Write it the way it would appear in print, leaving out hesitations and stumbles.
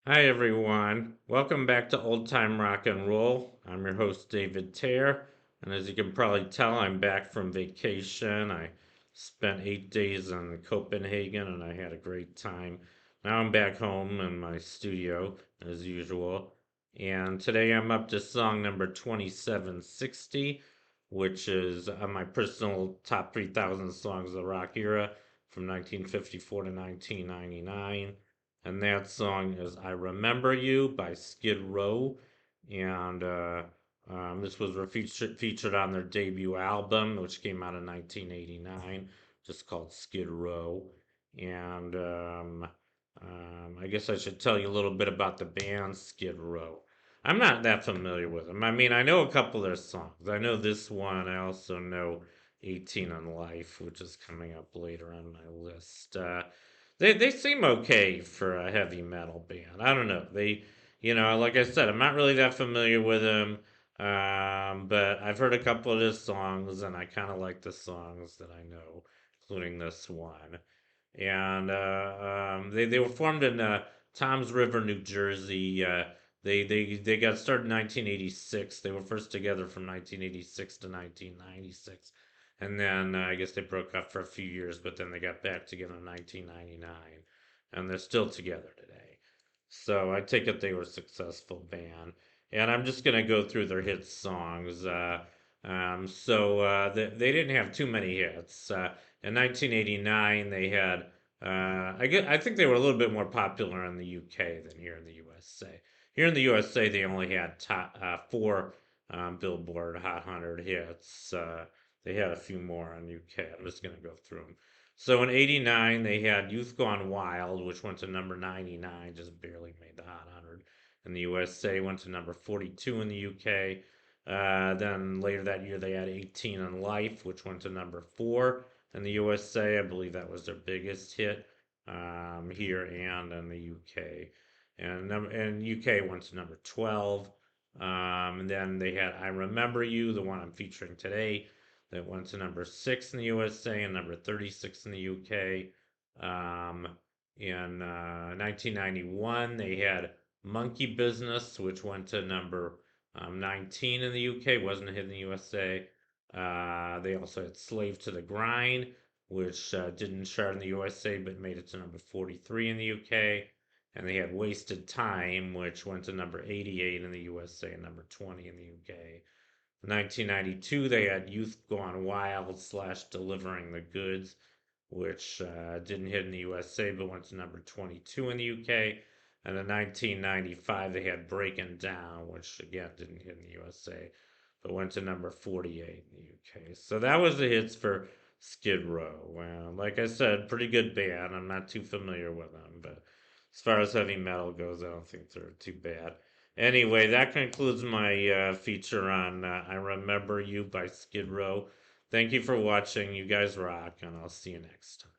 Hi, everyone. Welcome back to Old Time Rock and Roll. I'm your host, David Tare. And as you can probably tell, I'm back from vacation. I spent 8 days in Copenhagen and I had a great time. Now I'm back home in my studio, as usual. And today I'm up to song number 2760, which is my personal top 3,000 songs of the rock era from 1954 to 1999, and that song is "I Remember You" by Skid Row, and this was featured on their debut album, which came out in 1989, just called Skid Row. And I guess I should tell you a little bit about the band Skid Row. I'm not that familiar with them. I mean, I know a couple of their songs. I know this one. I also know 18 on Life, which is coming up later on my list. They seem okay for a heavy metal band. I don't know. Like I said, I'm not really that familiar with them, but I've heard a couple of his songs, and I kind of like the songs that I know, including this one. And they were formed in Toms River, New Jersey. They got started in 1986. They were first together from 1986 to 1996, and then I guess they broke up for a few years, but then they got back together in 1999, and they're still together today. So I take it they were a successful band, and I'm just gonna go through their hit songs. They didn't have too many hits. In 1989, they had I think they were a little bit more popular in the UK than here in the USA. Here in the USA, they only had four Billboard Hot 100 hits. They had a few more in UK. I'm just going to go through them. So in '89, they had Youth Gone Wild, which went to number 99, just barely made the Hot 100. In the USA, went to number 42 in the UK. Then later that year, they had 18 on Life, which went to number 4 in the USA. I believe that was their biggest hit here and in the UK. And UK went to number 12. And then they had I Remember You, the one I'm featuring today, that went to number 6 in the USA and number 36 in the UK. In 1991, they had Monkey Business, which went to number 19 in the UK, wasn't a hit in the USA. They also had Slave to the Grind, which didn't chart in the USA but made it to number 43 in the UK. And they had Wasted Time, which went to number 88 in the USA and number 20 in the UK. In 1992, they had Youth Gone Wild slash Delivering the Goods, which didn't hit in the USA but went to number 22 in the UK. And in 1995, they had Breaking Down, which again didn't hit in the USA but went to number 48 in the UK. So that was the hits for Skid Row. Well, like I said, pretty good band. I'm not too familiar with them, but as far as heavy metal goes, I don't think they're too bad. Anyway, that concludes my feature on I Remember You by Skid Row. Thank you for watching. You guys rock, and I'll see you next time.